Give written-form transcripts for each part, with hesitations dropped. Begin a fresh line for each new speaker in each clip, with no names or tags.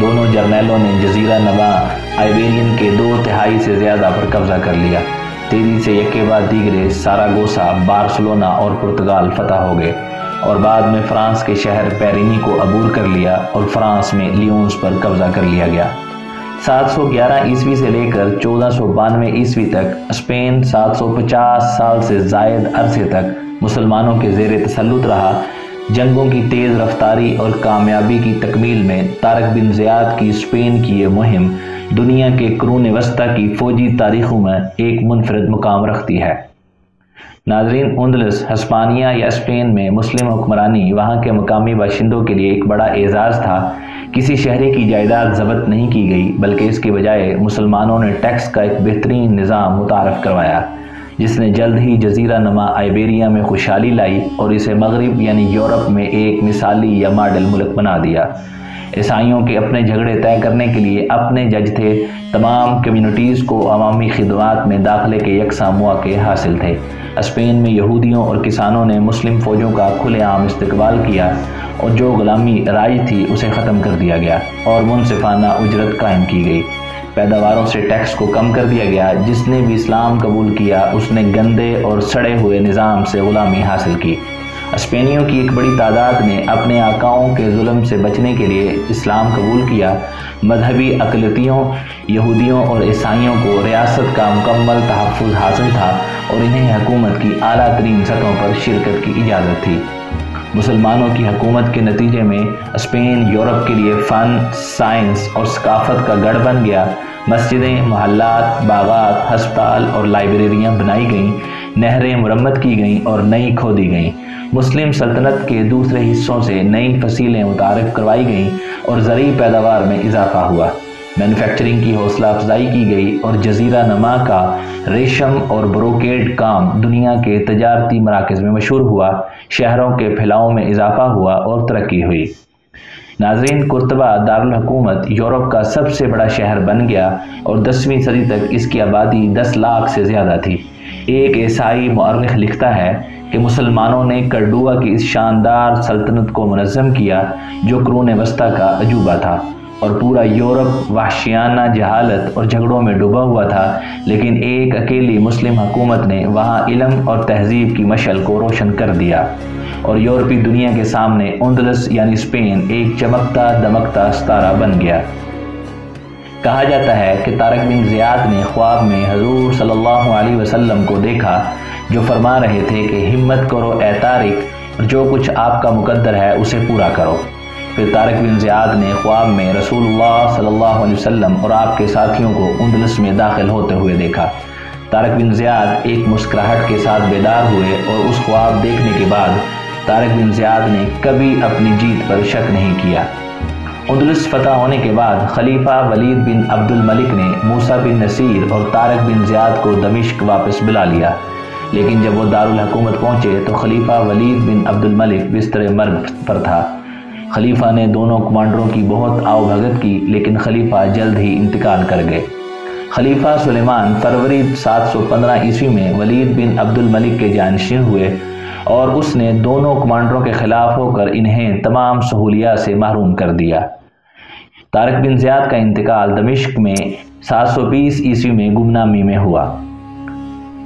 دونوں جرنیلوں نے جزیرہ نما آئیبیرین کے 2/3 سے زیادہ پر قبضہ کر لیا۔ تیزی سے یکے بعد دیگرے ساراگوسا، بارسلونا اور پرتگال فتح ہو گئے اور بعد میں فرانس کے شہر پیرینی کو عبور کر لیا اور فرانس میں لیونز پر قبضہ کر لیا گیا۔ 711 عیسوی سے لے کر 1492 عیسوی تک اسپین 750 سال سے زائد عرصے تک مسلمانوں کے زیر تسلط رہا۔ جنگوں کی تیز رفتاری اور کامیابی کی تکمیل میں طارق بن زیاد کی اسپین کی یہ مہم دنیا کے قرون وسطی کی فوجی تاریخوں میں ایک منفرد مقام رکھتی ہے۔ ناظرین، اندلس، ہسپانیہ یا اسپین میں مسلم حکمرانی وہاں کے مقامی باشندوں کے لیے ایک بڑا اعزاز تھا۔ کسی شہری کی جائیداد ضبط نہیں کی گئی، بلکہ اس کے بجائے مسلمانوں نے ٹیکس کا ایک بہترین نظام متعارف کروایا، جس نے جلد ہی جزیرہ نما آئیبیریا میں خوشحالی لائی اور اسے مغرب یعنی یورپ میں ایک مثالی یا ماڈل ملک بنا دیا۔ عیسائیوں کے اپنے جھگڑے طے کرنے کے لیے اپنے جج تھے۔ تمام کمیونٹیز کو عوامی خدمات میں داخلے کے یکساں مواقع حاصل تھے۔ اسپین میں یہودیوں اور کسانوں نے مسلم فوجوں کا کھلے عام استقبال کیا اور جو غلامی رائج تھی اسے ختم کر دیا گیا اور منصفانہ اجرت قائم کی گئی۔ پیداواروں سے ٹیکس کو کم کر دیا گیا۔ جس نے بھی اسلام قبول کیا اس نے گندے اور سڑے ہوئے نظام سے غلامی حاصل کی۔ اسپینیوں کی ایک بڑی تعداد نے اپنے آقاؤں کے ظلم سے بچنے کے لیے اسلام قبول کیا۔ مذہبی اقلیتوں یہودیوں اور عیسائیوں کو ریاست کا مکمل تحفظ حاصل تھا اور انہیں حکومت کی اعلیٰ ترین سطحوں پر شرکت کی اجازت تھی۔ مسلمانوں کی حکومت کے نتیجے میں اسپین یورپ کے لیے فن، سائنس اور ثقافت کا گڑھ بن گیا۔ مسجدیں، محلات، باغات، ہسپتال اور لائبریریاں بنائی گئیں، نہریں مرمت کی گئیں اور نئی کھودی گئیں۔ مسلم سلطنت کے دوسرے حصوں سے نئی فصیلیں متعارف کروائی گئیں اور زرعی پیداوار میں اضافہ ہوا۔ مینوفیکچرنگ کی حوصلہ افزائی کی گئی اور جزیرہ نما کا ریشم اور بروکیڈ کام دنیا کے تجارتی مراکز میں مشہور ہوا۔ شہروں کے پھیلاؤ میں اضافہ ہوا اور ترقی ہوئی۔ ناظرین، قرطبہ دارالحکومت یورپ کا سب سے بڑا شہر بن گیا اور 10ویں صدی تک اس کی آبادی 10 لاکھ سے زیادہ تھی۔ ایک عیسائی مورخ لکھتا ہے کہ مسلمانوں نے کارڈوا کی اس شاندار سلطنت کو منظم کیا جو قرون وسطی کا عجوبہ تھا، اور پورا یورپ وحشیانہ جہالت اور جھگڑوں میں ڈوبا ہوا تھا، لیکن ایک اکیلی مسلم حکومت نے وہاں علم اور تہذیب کی مشعل کو روشن کر دیا اور یورپی دنیا کے سامنے اندلس یعنی اسپین ایک چمکتا دمکتا ستارہ بن گیا۔ کہا جاتا ہے کہ طارق بن زیاد نے خواب میں حضور صلی اللہ علیہ وسلم کو دیکھا جو فرما رہے تھے کہ ہمت کرو اے طارق، جو کچھ آپ کا مقدر ہے اسے پورا کرو۔ پھر طارق بن زیاد نے خواب میں رسول اللہ صلی اللہ علیہ وسلم اور آپ کے ساتھیوں کو اندلس میں داخل ہوتے ہوئے دیکھا۔ طارق بن زیاد ایک مسکراہٹ کے ساتھ بیدار ہوئے اور اس خواب دیکھنے کے بعد طارق بن زیاد نے کبھی اپنی جیت پر شک نہیں کیا۔ اندلس فتح ہونے کے بعد خلیفہ ولید بن عبد الملک نے موسیٰ بن نصیر اور طارق بن زیاد کو دمشق واپس بلا لیا، لیکن جب وہ دارالحکومت پہنچے تو خلیفہ ولید بن عبد الملک بستر مرگ پر تھا۔ خلیفہ نے دونوں کمانڈروں کی بہت آؤ بھگت کی، لیکن خلیفہ جلد ہی انتقال کر گئے۔ خلیفہ سلیمان فروری 715 عیسوی میں ولید بن عبد الملک کے جانشین ہوئے اور اس نے دونوں کمانڈروں کے خلاف ہو کر انہیں تمام سہولیات سے محروم کر دیا۔ طارق بن زیاد کا انتقال دمشق میں 720 عیسوی میں گمنامی میں ہوا۔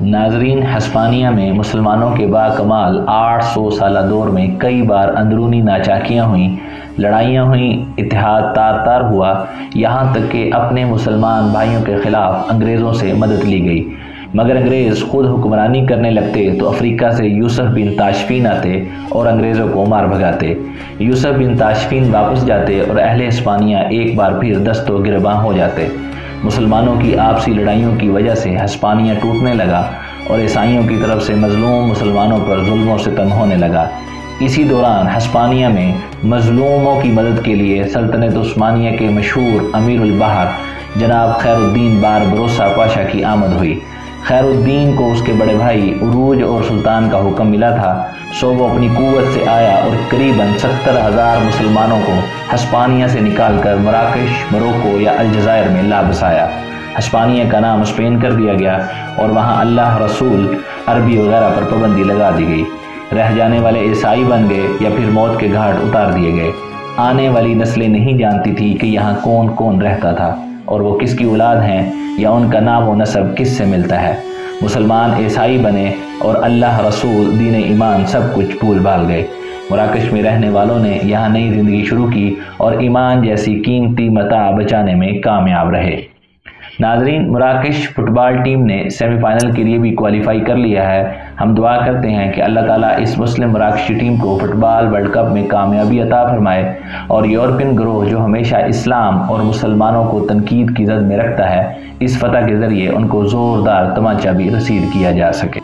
ناظرین، ہسپانیہ میں مسلمانوں کے باکمال 800 سالہ دور میں کئی بار اندرونی ناچاکیاں ہوئیں، لڑائیاں ہوئیں، اتحاد تار تار ہوا، یہاں تک کہ اپنے مسلمان بھائیوں کے خلاف انگریزوں سے مدد لی گئی۔ مگر انگریز خود حکمرانی کرنے لگتے تو افریقہ سے یوسف بن تاشفین آتے اور انگریزوں کو مار بھگاتے۔ یوسف بن تاشفین واپس جاتے اور اہل ہسپانیہ ایک بار پھر دست و گرباں ہو جاتے۔ مسلمانوں کی آپسی لڑائیوں کی وجہ سے ہسپانیہ ٹوٹنے لگا اور عیسائیوں کی طرف سے مظلوم مسلمانوں پر ظلم و ستم ہونے لگا۔ اسی دوران ہسپانیہ میں مظلوموں کی مدد کے لیے سلطنت عثمانیہ کے مشہور امیر البحر جناب خیر الدین باربروسا پاشا کی آمد ہوئی۔ خیر الدین کو اس کے بڑے بھائی عروج اور سلطان کا حکم ملا تھا، سو وہ اپنی قوت سے آیا اور قریباً 70,000 مسلمانوں کو ہسپانیہ سے نکال کر مراکش، مروکو یا الجزائر میں لا بسایا۔ ہسپانیہ کا نام اسپین کر دیا گیا اور وہاں اللہ، رسول، عربی وغیرہ پر پابندی لگا دی گئی۔ رہ جانے والے عیسائی بن گئے یا پھر موت کے گھاٹ اتار دیے گئے۔ آنے والی نسلیں نہیں جانتی تھی کہ یہاں کون کون رہتا تھا اور وہ کس کی اولاد ہیں یا ان کا نام و نسب کس سے ملتا ہے۔ مسلمان عیسائی بنے اور اللہ، رسول، دین ایمان سب کچھ بھول بھال گئے۔ مراکش میں رہنے والوں نے یہاں نئی زندگی شروع کی اور ایمان جیسی قیمتی متاع بچانے میں کامیاب رہے۔ ناظرین، مراکش فٹ بال ٹیم نے سیمی فائنل کے لیے بھی کوالیفائی کر لیا ہے۔ ہم دعا کرتے ہیں کہ اللہ تعالیٰ اس مسلم مراکشی ٹیم کو فٹ بال ورلڈ کپ میں کامیابی عطا فرمائے اور یورپین گروہ جو ہمیشہ اسلام اور مسلمانوں کو تنقید کی زد میں رکھتا ہے، اس فتح کے ذریعے ان کو زوردار تمانچہ بھی رسید کیا جا سکے۔